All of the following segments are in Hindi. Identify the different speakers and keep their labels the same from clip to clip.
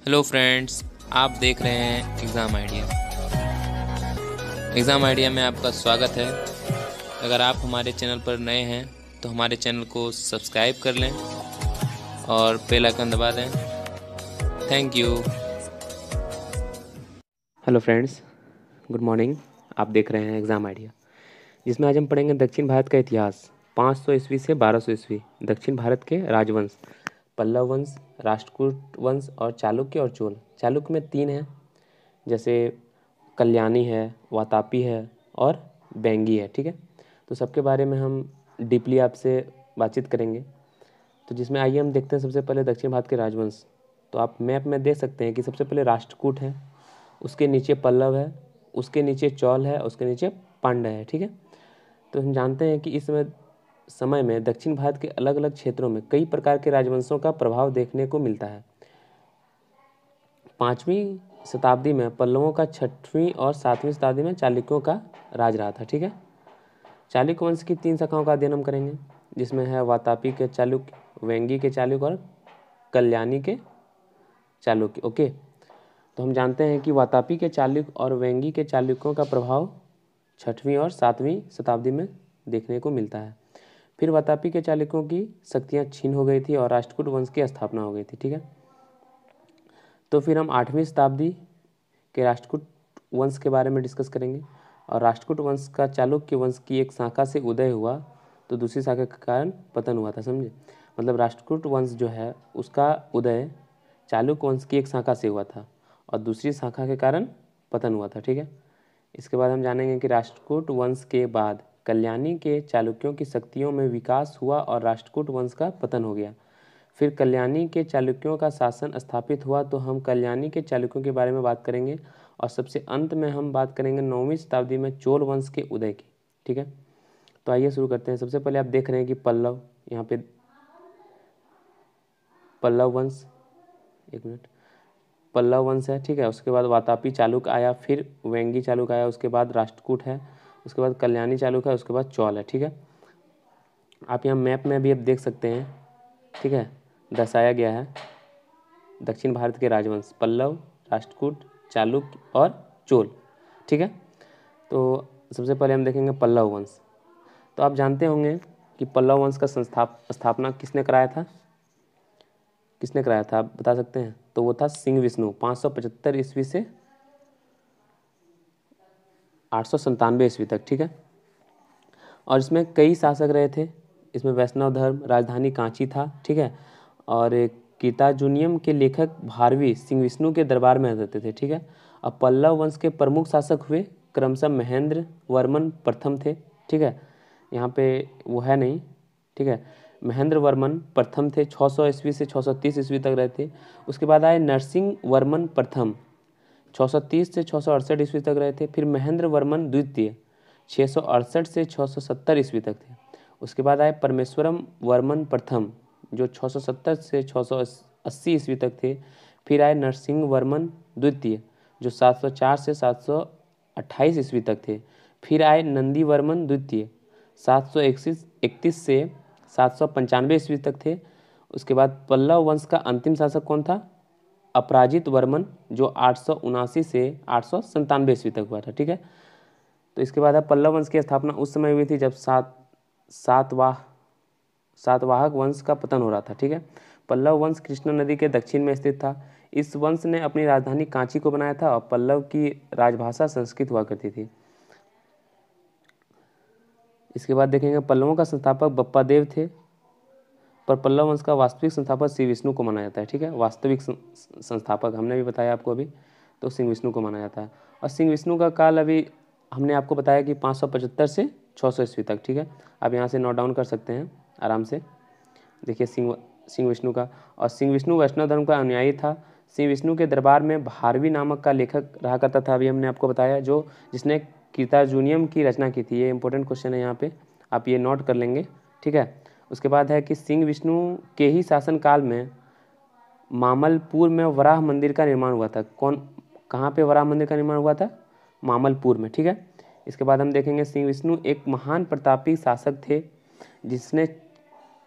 Speaker 1: हेलो फ्रेंड्स, आप देख रहे हैं एग्ज़ाम आइडिया। एग्ज़ाम आइडिया में आपका स्वागत है। अगर आप हमारे चैनल पर नए हैं तो हमारे चैनल को सब्सक्राइब कर लें और बेल आइकन दबा दें। Thank you.
Speaker 2: Hello friends, good morning. आप देख रहे हैं एग्ज़ाम आइडिया, जिसमें आज हम पढ़ेंगे दक्षिण भारत का इतिहास 500 ईस्वी से 1200 ईस्वी। दक्षिण भारत के राजवंश पल्लव वंश, राष्ट्रकूट वंश और चालुक्य और चोल। चालुक्य में 3 हैं, जैसे कल्याणी है, वातापी है और बेंगी है। ठीक है, तो सबके बारे में हम डीपली आपसे बातचीत करेंगे। तो जिसमें आइए हम देखते हैं सबसे पहले दक्षिण भारत के राजवंश। तो आप मैप में देख सकते हैं कि सबसे पहले राष्ट्रकूट है, उसके नीचे पल्लव है, उसके नीचे चौल है, उसके नीचे पांड्य है। ठीक है, तो हम जानते हैं कि इस समय में दक्षिण भारत के अलग अलग क्षेत्रों में कई प्रकार के राजवंशों का प्रभाव देखने को मिलता है। 5वीं शताब्दी में पल्लवों का, 6वीं और 7वीं शताब्दी में चालुक्यों का राज रहा था। ठीक है, चालुक्य वंश की 3 शाखाओं का अध्ययन हम करेंगे, जिसमें है वातापी के चालुक्य, वेंगी के चालुक्य और कल्याणी के चालुक्य। ओके, तो हम जानते हैं कि वातापी के चालुक्य और वेंगी के चालुक्यों का प्रभाव 6वीं और 7वीं शताब्दी में देखने को मिलता है। फिर वातापी के चालुक्यों की शक्तियाँ छीन हो गई थी और राष्ट्रकूट वंश की स्थापना हो गई थी। ठीक है, तो फिर हम 8वीं शताब्दी के राष्ट्रकूट वंश के बारे में डिस्कस करेंगे। और राष्ट्रकूट वंश का चालुक्य वंश की एक शाखा से उदय हुआ तो दूसरी शाखा के कारण पतन हुआ था। समझे, मतलब राष्ट्रकूट वंश जो है उसका उदय चालुक्य वंश की एक शाखा से हुआ था और दूसरी शाखा के कारण पतन हुआ था। ठीक है, इसके बाद हम जानेंगे कि राष्ट्रकूट वंश के बाद कल्याणी के चालुक्यों की शक्तियों में विकास हुआ और राष्ट्रकूट वंश का पतन हो गया। फिर कल्याणी के चालुक्यों का शासन स्थापित हुआ तो हम कल्याणी के चालुक्यों के बारे में बात करेंगे। और सबसे अंत में हम बात करेंगे 9वीं शताब्दी में चोल वंश के उदय की। ठीक है, तो आइए शुरू करते हैं। सबसे पहले आप देख रहे हैं कि पल्लव, यहाँ पे पल्लव वंश, एक मिनट, पल्लव वंश है। ठीक है, उसके बाद वातापी चालुक्य आया, फिर वेंगी चालुक्य आया, उसके बाद राष्ट्रकूट है, उसके बाद कल्याणी चालुक्य है, उसके बाद चौल है। ठीक है, आप यहाँ मैप में भी आप देख सकते हैं। ठीक है, दर्शाया गया है दक्षिण भारत के राजवंश पल्लव, राष्ट्रकूट, चालुक्य और चोल। ठीक है, तो सबसे पहले हम देखेंगे पल्लव वंश। तो आप जानते होंगे कि पल्लव वंश का स्थापना किसने कराया था? किसने कराया था आप बता सकते हैं? तो वो था सिंह विष्णु, 575 ईस्वी से 897 ईस्वी तक। ठीक है, और इसमें कई शासक रहे थे। इसमें वैष्णव धर्म, राजधानी कांची था। ठीक है, और कीर्ताजुनियम के लेखक भारवी सिंह विष्णु के दरबार में रहते थे। ठीक है, अब पल्लव वंश के प्रमुख शासक हुए क्रमशः महेंद्र वर्मन प्रथम थे। ठीक है, यहाँ पे वो है नहीं। ठीक है, महेंद्र वर्मन प्रथम थे, 600 ईस्वी से 630 ईस्वी तक रहे थे। उसके बाद आए नरसिंह वर्मन प्रथम, 630 से 668 ईस्वी तक रहे थे। फिर महेंद्र वर्मन द्वितीय, 668 से 670 ईस्वी तक थे। उसके बाद आए परमेश्वरम वर्मन प्रथम, जो 670 से 680 ईस्वी तक थे। फिर आए नरसिंह वर्मन द्वितीय, जो 704 से 728 ईस्वी तक थे। फिर आए नंदी वर्मन द्वितीय, 731 से 795 ईस्वी तक थे। उसके बाद पल्लव वंश का अंतिम शासक कौन था? अपराजित वर्मन, जो 879 से 897 ईस्वी तक हुआ था। ठीक है, तो इसके बाद पल्लव वंश की स्थापना उस समय हुई थी जब सातवाहक वंश का पतन हो रहा था। ठीक है, पल्लव वंश कृष्णा नदी के दक्षिण में स्थित था। इस वंश ने अपनी राजधानी कांची को बनाया था और पल्लव की राजभाषा संस्कृत हुआ करती थी। इसके बाद देखेंगे पल्लवों का संस्थापक बप्पा देव थे, पर पल्लव वंश का वास्तविक संस्थापक श्री विष्णु को माना जाता है। ठीक है, वास्तविक संस्थापक हमने भी बताया आपको अभी, तो सिंह विष्णु को माना जाता है। और सिंह विष्णु का काल अभी हमने आपको बताया कि 575 से 600 ईस्वी तक। ठीक है, आप यहाँ से नोट डाउन कर सकते हैं आराम से। देखिए सिंह विष्णु का, और सिंह विष्णु वैष्णव धर्म का अनुयायी था। सिंह विष्णु के दरबार में भारवी नामक का लेखक रहा करता था, अभी हमने आपको बताया, जो जिसने कीर्ताजुनियम की रचना की थी। ये इंपॉर्टेंट क्वेश्चन है, यहाँ पे आप ये नोट कर लेंगे। ठीक है, उसके बाद है कि सिंह विष्णु के ही शासनकाल में मामलपुर में वराह मंदिर का निर्माण हुआ था। कहाँ पे वराह मंदिर का निर्माण हुआ था? मामलपुर में। ठीक है, इसके बाद हम देखेंगे सिंह विष्णु एक महान प्रतापी शासक थे, जिसने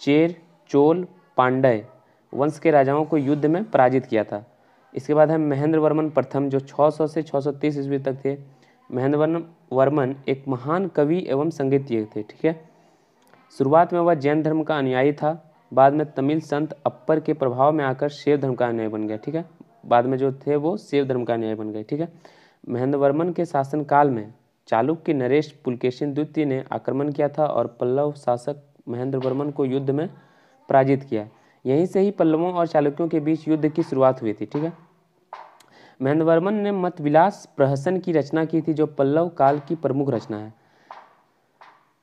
Speaker 2: चेर, चोल, पांड्य वंश के राजाओं को युद्ध में पराजित किया था। इसके बाद है महेंद्र वर्मन प्रथम, जो 600 से 630 ईस्वी तक थे। महेंद्र वर्मन एक महान कवि एवं संगीतज्ञ थे, ठीक है। शुरुआत में वह जैन धर्म का अनुयायी था, बाद में तमिल संत अप्पर के प्रभाव में आकर शैव धर्म का अनुयायी बन गया, ठीक है। बाद में जो थे वो शैव धर्म का अनुयायी बन गए, ठीक है। महेंद्र वर्मन के शासनकाल में चालुक्य नरेश पुलकेशिन द्वितीय ने आक्रमण किया था और पल्लव शासक महेंद्र वर्मन को युद्ध में पराजित किया। यहीं से ही पल्लवों और चालुक्यों के बीच युद्ध की शुरुआत हुई थी, ठीक है। महेंद्र वर्मन ने मतविलास प्रहसन की रचना की थी, जो पल्लव काल की प्रमुख रचना है।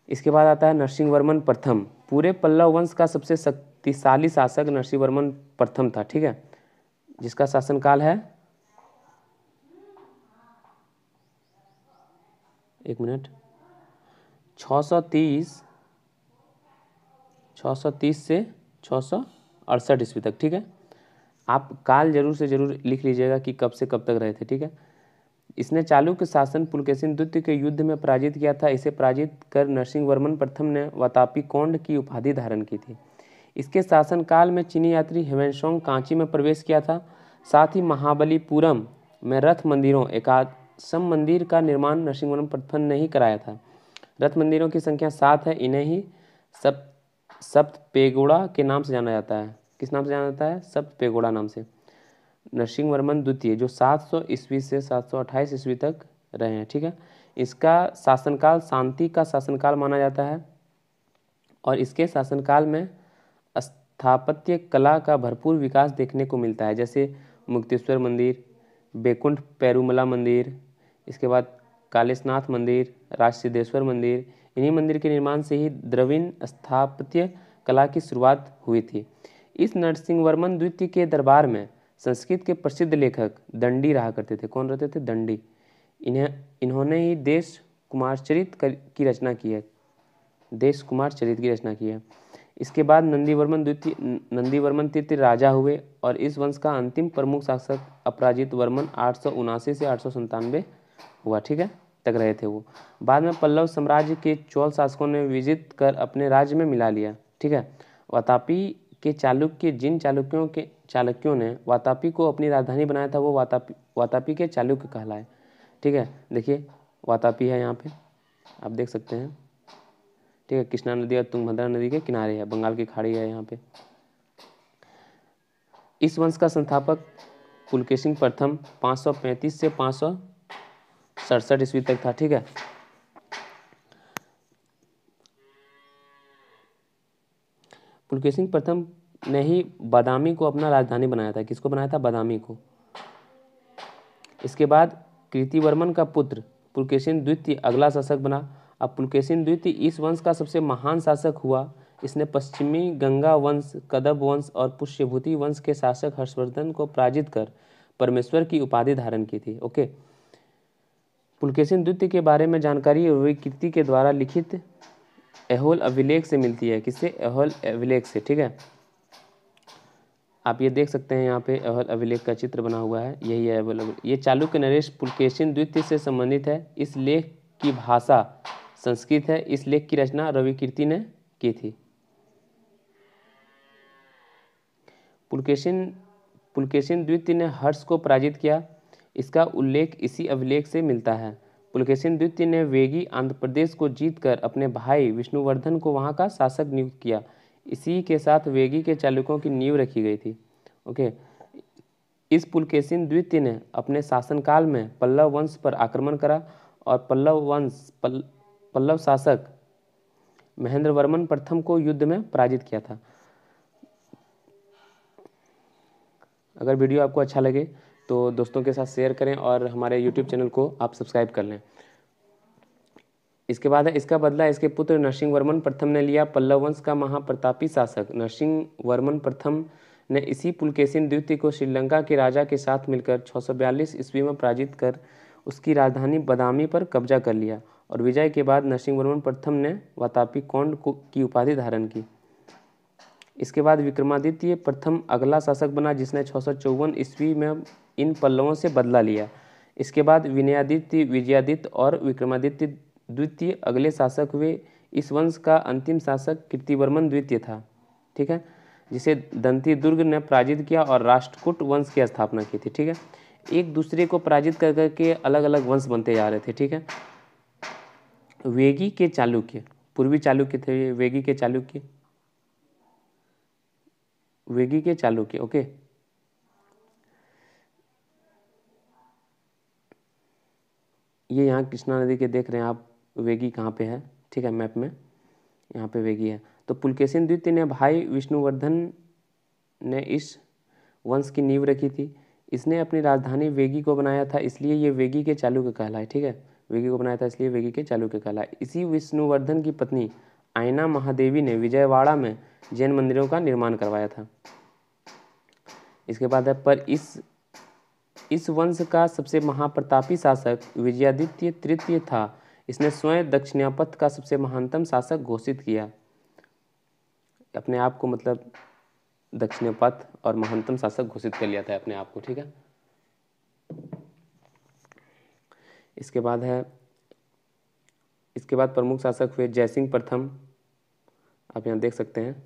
Speaker 2: इसके बाद आता है नरसिंह वर्मन प्रथम। पूरे पल्लव वंश का सबसे शक्तिशाली शासक नरसिंह वर्मन प्रथम था, ठीक है, जिसका शासनकाल है 630 से 668 ईस्वी तक, ठीक है। आप काल जरूर से जरूर लिख लीजिएगा कि कब से कब तक रहे थे, ठीक है। इसने चालुक्य शासन पुलकेशिन द्वितीय के युद्ध में पराजित किया था। इसे पराजित कर नरसिंह वर्मन प्रथम ने वातापी कौंड की उपाधि धारण की थी। इसके शासनकाल में चीनी यात्री ह्वेनसांग कांची में प्रवेश किया था। साथ ही महाबलीपुरम में रथ मंदिरों एकादशम मंदिर का निर्माण नरसिंह वर्मन प्रथम ने ही कराया था। रथ मंदिरों की संख्या 7 है। इन्हें ही सप्तपेगोड़ा के नाम से जाना जाता है। किस नाम से जाना जाता है? सप्तपेगोड़ा नाम से। नरसिंह वर्मन द्वितीय जो 700 ईस्वी से 728 ईस्वी तक रहे हैं, ठीक है। इसका शासनकाल शांति का शासनकाल माना जाता है और इसके शासनकाल में स्थापत्य कला का भरपूर विकास देखने को मिलता है, जैसे मुक्तेश्वर मंदिर, बैकुंठ पेरुमला मंदिर, इसके बाद कालेशनाथ मंदिर, राजसिद्धेश्वर मंदिर। इन्हीं मंदिर के निर्माण से ही द्रविड़ स्थापत्य कला की शुरुआत हुई थी। इस नरसिंह वर्मन द्वितीय के दरबार में संस्कृत के प्रसिद्ध लेखक दंडी रहा करते थे। कौन रहते थे? दंडी। इन्होंने ही देश कुमार चरित की रचना की है। देश कुमार चरित की रचना की है। इसके बाद नंदीवर्मन तृतीय राजा हुए और इस वंश का अंतिम प्रमुख शासक अपराजित वर्मन 879 से 897 हुआ, ठीक है, तक रहे थे वो। बाद में पल्लव साम्राज्य के चोल शासकों ने विजित कर अपने राज्य में मिला लिया, ठीक है। वातापी के जिन चालुक्यों ने वातापी को अपनी राजधानी बनाया था वो वातापी के चालुक्य कहलाए, ठीक है। देखिए वातापी है यहाँ पे, आप देख सकते हैं, ठीक है। कृष्णा नदी और तुंगभद्रा नदी के किनारे है, बंगाल की खाड़ी है यहाँ पे। इस वंश का संस्थापक पुलकेशिन प्रथम 535 से 567 ईस्वी तक था, ठीक है। पुलकेशिन प्रथम ने ही बादामी को अपना राजधानी बनाया था। किसको बनाया था? बादामी को। इसके बाद कीर्तिवर्मन का पुत्र पुलकेशिन द्वितीय अगला शासक बना। अब पुलकेशिन द्वितीय इस वंश का सबसे महान शासक हुआ। इसने पश्चिमी गंगा वंश, कदंब वंश और पुष्यभूति वंश के शासक हर्षवर्धन को पराजित कर परमेश्वर की उपाधि धारण की थी। ओके, पुलकेशिन द्वितीय के बारे में जानकारी कीर्ति के द्वारा लिखित ऐहोल अभिलेख से मिलती है। किससे? ऐहोल अभिलेख से, ठीक है। आप ये देख सकते हैं यहाँ पे ऐहोल अभिलेख का चित्र बना हुआ है, यही है ऐहोल अभिलेख। ये चालुक्य नरेश पुलकेशिन द्वितीय से संबंधित है। इस लेख की भाषा संस्कृत है। इस लेख की रचना रविकीर्ति ने की थी। पुलकेशिन द्वितीय ने हर्ष को पराजित किया। इसका उल्लेख इसी अभिलेख से मिलता है। पुलकेशिन द्वितीय ने वेगी आंध्र प्रदेश को जीतकर अपने भाई विष्णुवर्धन को वहां का शासक नियुक्त किया। इसी के साथ वेगी के चालुक्यों की नींव रखी गई थी। ओके, इस पुलकेशिन द्वितीय ने अपने शासनकाल में पल्लव वंश पर आक्रमण करा और पल्लव शासक महेंद्र वर्मन प्रथम को युद्ध में पराजित किया था। अगर वीडियो आपको अच्छा लगे तो दोस्तों के साथ शेयर करें और हमारे YouTube चैनल को आप सब्सक्राइब कर लें। इसके बाद है इसका बदला इसके पुत्र नरसिंह वर्मन प्रथम ने लिया। पल्लव वंश का महाप्रतापी शासक नरसिंह वर्मन प्रथम ने इसी पुलकेशिन द्वितीय को श्रीलंका के राजा के साथ मिलकर 642 ईस्वी में पराजित कर उसकी राजधानी बदामी पर कब्जा कर लिया और विजय के बाद नरसिंह वर्मन प्रथम ने वातापी कौंड की उपाधि धारण की। इसके बाद विक्रमादित्य प्रथम अगला शासक बना, जिसने 654 ईस्वी में इन पल्लवों से बदला लिया। इसके बाद विनयादित्य, विजयादित्य और विक्रमादित्य द्वितीय अगले शासक हुए। इस वंश का अंतिम शासक कीर्तिवर्मन द्वितीय था, ठीक है। जिसे दंती दुर्ग ने पराजित किया और राष्ट्रकूट वंश की स्थापना की थी। ठीक है, एक दूसरे को पराजित कर करके अलग अलग वंश बनते जा रहे थे। ठीक है, वेगी के चालुक्य, पूर्वी चालुक्य थे वेगी के चालुक्य, वेगी के चालुक्य। ओके, ये यहाँ कृष्णा नदी के देख रहे हैं आप, वेगी कहाँ पे है। ठीक है, मैप में यहाँ पे वेगी है। तो पुलकेशिन द्वितीय ने भाई विष्णुवर्धन ने इस वंश की नींव रखी थी। इसने अपनी राजधानी वेगी को बनाया था, इसलिए ये वेगी के चालुक्य कहलाए। ठीक है, वेगी को बनाया था इसलिए वेगी के चालुक्य कहलाए। इसी विष्णुवर्धन की पत्नी आयना महादेवी ने विजयवाड़ा में जैन मंदिरों का निर्माण करवाया था। इसके बाद है, पर इस वंश का सबसे महाप्रतापी शासक विजयादित्य तृतीय था। इसने स्वयं दक्षिणापथ का सबसे महानतम शासक घोषित किया, अपने आप को मतलब दक्षिणापथ और महानतम शासक घोषित कर लिया था अपने आप को। ठीक है, इसके बाद प्रमुख शासक हुए जयसिंह प्रथम, आप यहाँ देख सकते हैं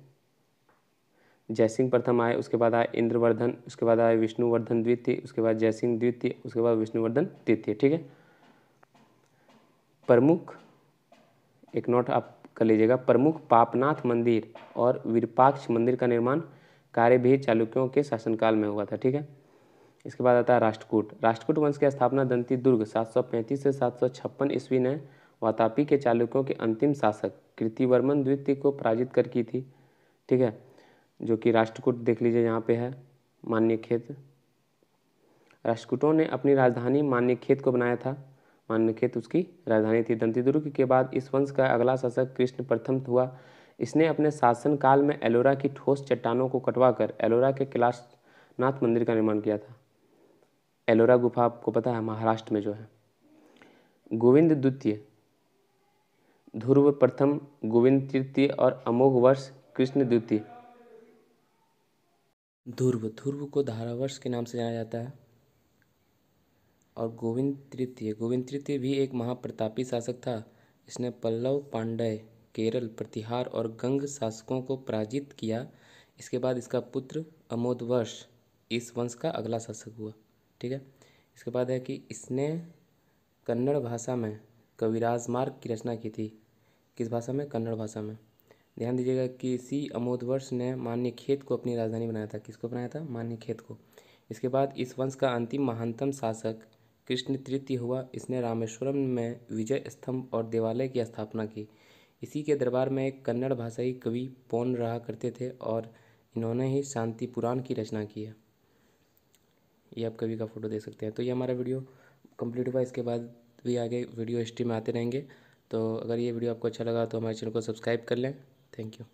Speaker 2: जयसिंह प्रथम आए, उसके बाद आए इंद्रवर्धन, उसके बाद आए विष्णुवर्धन द्वितीय, उसके बाद जयसिंह द्वितीय, उसके बाद विष्णुवर्धन तृतीय। ठीक है, प्रमुख एक नोट आप कर लीजिएगा, प्रमुख पापनाथ मंदिर और विरूपाक्ष मंदिर का निर्माण कार्य भी चालुक्यों के शासनकाल में हुआ था। ठीक है, इसके बाद आता है राष्ट्रकूट। राष्ट्रकूट वंश की स्थापना दंती दुर्ग 735 से 756 ईस्वी ने वातापी के चालुक्यों के अंतिम शासक कीर्तिवर्मन द्वितीय को पराजित कर की थी। ठीक है, जो कि राष्ट्रकूट देख लीजिए यहाँ पे है, मान्यखेत। राष्ट्रकूटों ने अपनी राजधानी मान्यखेत को बनाया था, मान्यखेत उसकी राजधानी थी। दंती दुर्ग के बाद इस वंश का अगला शासक कृष्ण प्रथम हुआ। इसने अपने शासनकाल में एलोरा की ठोस चट्टानों को कटवाकर एलोरा के कैलाशनाथ मंदिर का निर्माण किया था। एलोरा गुफा आपको पता है, महाराष्ट्र में जो है। गोविंद द्वितीय, ध्रुव प्रथम, गोविंद तृतीय और अमोघ वर्ष कृष्ण द्वितीय। ध्रुव को धारावर्ष के नाम से जाना जाता है। और गोविंद तृतीय भी एक महाप्रतापी शासक था। इसने पल्लव, पांड्य, केरल, प्रतिहार और गंग शासकों को पराजित किया। इसके बाद इसका पुत्र अमोधवर्ष इस वंश का अगला शासक हुआ। ठीक है, इसके बाद है कि इसने कन्नड़ भाषा में कविराज मार्ग की रचना की थी। किस भाषा में? कन्नड़ भाषा में। ध्यान दीजिएगा कि इसी अमोधवर्ष ने मान्यखेत को अपनी राजधानी बनाया था। किसको बनाया था? मान्यखेत को। इसके बाद इस वंश का अंतिम महानतम शासक कृष्ण तृतीय हुआ। इसने रामेश्वरम में विजय स्तंभ और देवालय की स्थापना की। इसी के दरबार में एक कन्नड़ भाषाई कवि पौन रहा करते थे और इन्होंने ही शांति पुराण की रचना की है। ये आप कवि का फोटो देख सकते हैं। तो ये हमारा वीडियो कंप्लीट हुआ। इसके बाद भी आगे वीडियो हिस्ट्री में आते रहेंगे। तो अगर ये वीडियो आपको अच्छा लगा तो हमारे चैनल को सब्सक्राइब कर लें। Thank you.